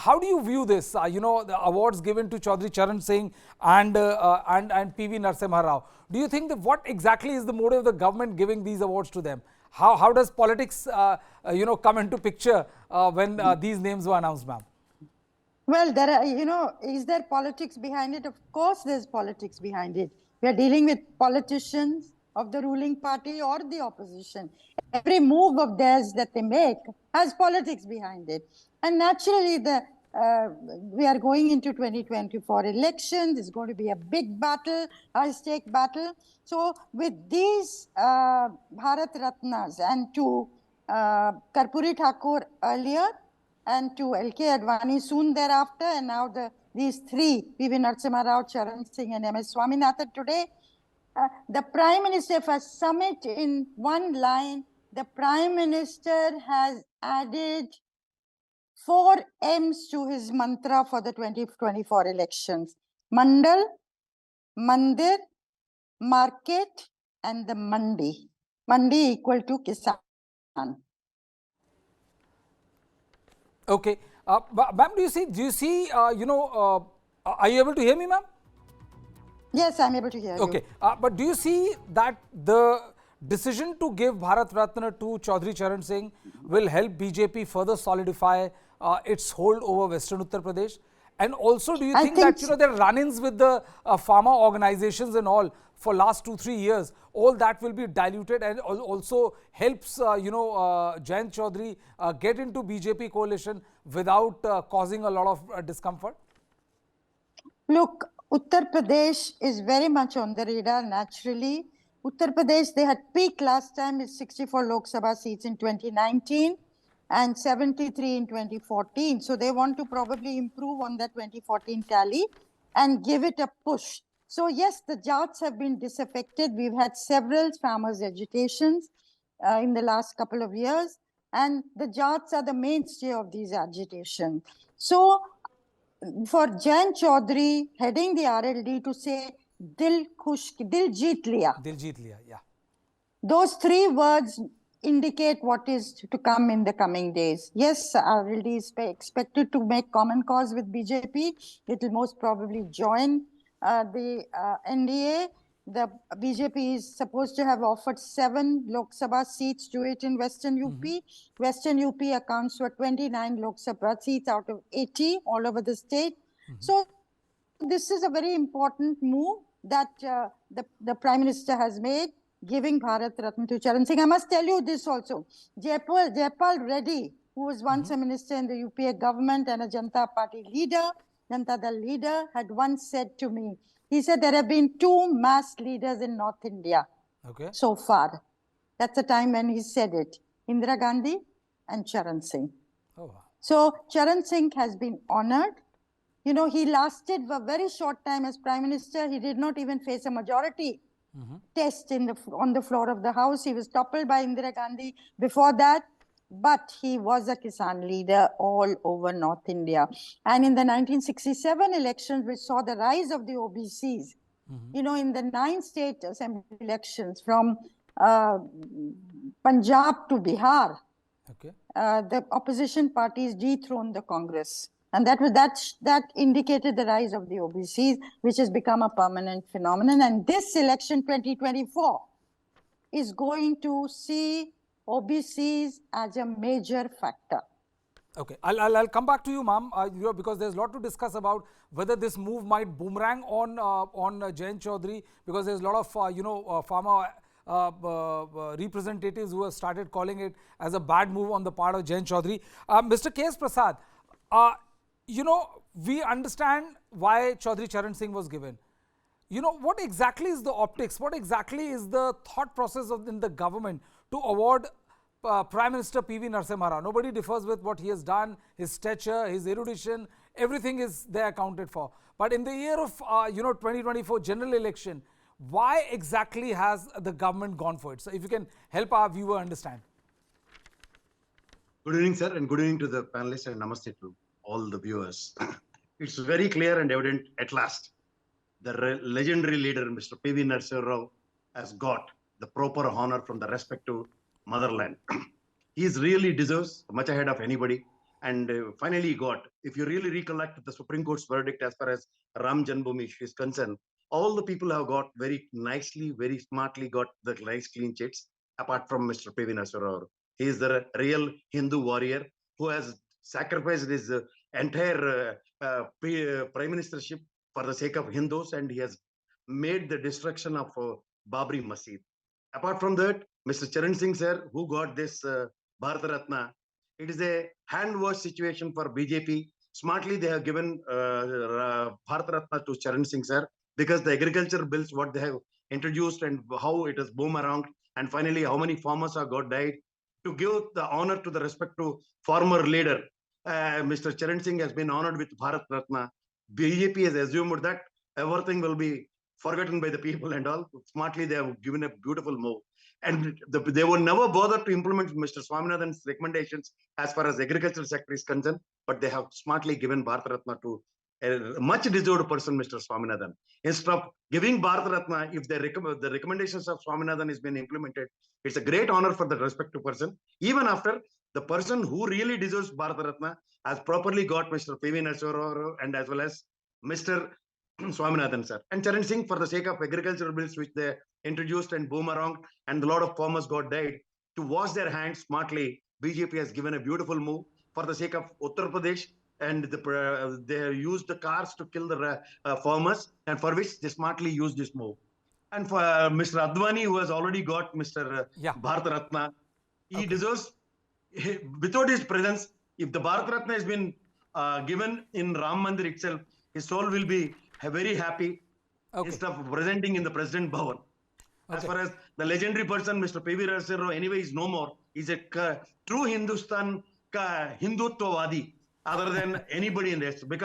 how do you view this? The awards given to Chaudhry Charan Singh and PV Narasimha Rao. Do you think that what exactly is the motive of the government giving these awards to them? How does politics, come into picture when these names were announced, ma'am? Well, there are, is there politics behind it? Of course, there's politics behind it. We are dealing with politicians of the ruling party or the opposition. Every move of theirs that they make has politics behind it. And naturally, we are going into 2024 elections. It's going to be a big battle, high-stake battle. So with these Bharat Ratnas and to Karpuri Thakur earlier, and to L.K. Advani soon thereafter, and now these three, P.V. Narasimha Rao, Charan Singh and M.S. Swaminathan today, the Prime Minister, for summit in one line, the Prime Minister has added 4 M's to his mantra for the 2024 elections. Mandal, Mandir, Market and the Mandi. Mandi equal to Kisan. Okay. Ma'am, do you see, are you able to hear me, ma'am? Yes, I'm able to hear you. Okay. But do you see that the decision to give Bharat Ratna to Chaudhry Charan Singh will help BJP further solidify its hold over Western Uttar Pradesh? And also, do you think that, there are run-ins with the pharma organizations and all for last 2-3 years, all that will be diluted and also helps, Jayant Chaudhary get into BJP coalition without causing a lot of discomfort? Look, Uttar Pradesh is very much on the radar naturally. Uttar Pradesh, they had peaked last time with 64 Lok Sabha seats in 2019 and 73 in 2014. So they want to probably improve on that 2014 tally and give it a push. So yes, the Jats have been disaffected. We've had several farmers' agitations in the last couple of years, and the Jats are the mainstay of these agitations. So for Jayant Chaudhary heading the RLD to say Dil jeet liya. Dil jeet liya, yeah. Those 3 words indicate what is to come in the coming days. Yes, RLD is expected to make common cause with BJP. It will most probably join the NDA. The BJP is supposed to have offered 7 Lok Sabha seats to it in Western UP. Western UP accounts for 29 Lok Sabha seats out of 80 all over the state. So this is a very important move that the Prime Minister has made, giving Bharat Ratna to Charan Singh. I must tell you this also. Jaypal Reddy, who was once a minister in the UPA government and a Janata Party leader, Janata Dal leader, had once said to me, he said there have been 2 mass leaders in North India so far. That's the time when he said it. Indira Gandhi and Charan Singh. Oh, wow. So Charan Singh has been honored. He lasted for a very short time as Prime Minister. He did not even face a majority test on the floor of the House. He was toppled by Indira Gandhi before that. But he was a Kisan leader all over North India. And in the 1967 elections, which saw the rise of the OBCs, in the 9 state assembly elections from Punjab to Bihar, the opposition parties dethroned the Congress. And that indicated the rise of the OBCs, which has become a permanent phenomenon. And this election 2024 is going to see OBCs as a major factor. Okay, I'll come back to you, ma'am, because there's a lot to discuss about whether this move might boomerang on Jayant Chaudhary, because there's a lot of farmer representatives who have started calling it as a bad move on the part of Jayant Chaudhary. Mr. K.S. Prasad, we understand why Chaudhry Charan Singh was given. What exactly is the optics? What exactly is the thought process in the government to award Prime Minister P.V. Narasimha Rao? Nobody differs with what he has done, his stature, his erudition, everything is there accounted for. But in the year of 2024 general election, why exactly has the government gone for it? So if you can help our viewer understand. Good evening, sir, and good evening to the panelists, and namaste to all the viewers. It's very clear and evident at last. The legendary leader, Mr. P.V. Narasimha Rao, has got the proper honor from the respective motherland. He really deserves much ahead of anybody. and finally got. If you really recollect the Supreme Court's verdict as far as Ram Janmabhoomi issue is concerned, all the people have got very nicely, very smartly got the nice clean chits, apart from Mr. P.V. Narasimha Rao. He is the real Hindu warrior who has sacrificed his entire prime ministership for the sake of Hindus, and he has made the destruction of Babri Masjid. Apart from that, Mr. Charan Singh sir, who got this Bharat Ratna, it is a hand wash situation for BJP. Smartly, they have given Bharat Ratna to Charan Singh sir because the agriculture bills, what they have introduced and how it has boomeranged, and finally, how many farmers have got died. To give the honor to the respect to former leader, Mr. Charan Singh has been honored with Bharat Ratna. BJP has assumed that everything will be forgotten by the people and all. Smartly, they have given a beautiful move. And they were never bothered to implement Mr. Swaminathan's recommendations as far as agricultural sector is concerned, but they have smartly given Bharat Ratna to a much deserved person, Mr. Swaminathan. Instead of giving Bharat Ratna, if the recommendations of Swaminathan is being implemented, it's a great honor for the respective person. Even after the person who really deserves Bharat Ratna has properly got Mr. P.V. Narasimha Rao and as well as Mr. Swaminathan sir. And Charan Singh, for the sake of agricultural bills which they introduced and boomerang, and a lot of farmers got died, to wash their hands smartly, BJP has given a beautiful move for the sake of Uttar Pradesh, and they used the cars to kill the farmers, and for which they smartly used this move. And for Mr. Advani, who has already got Mr. Yeah. Bharat Ratna, he deserves, without his presence, if the Bharat Ratna has been given in Ram Mandir itself, his soul will be very happy instead of presenting in the President Bhavan. As far as the legendary person, Mr. P.V. Narasimha Rao, anyway, is no more. He's a true Hindutva Wadi, other than anybody in the rest. Because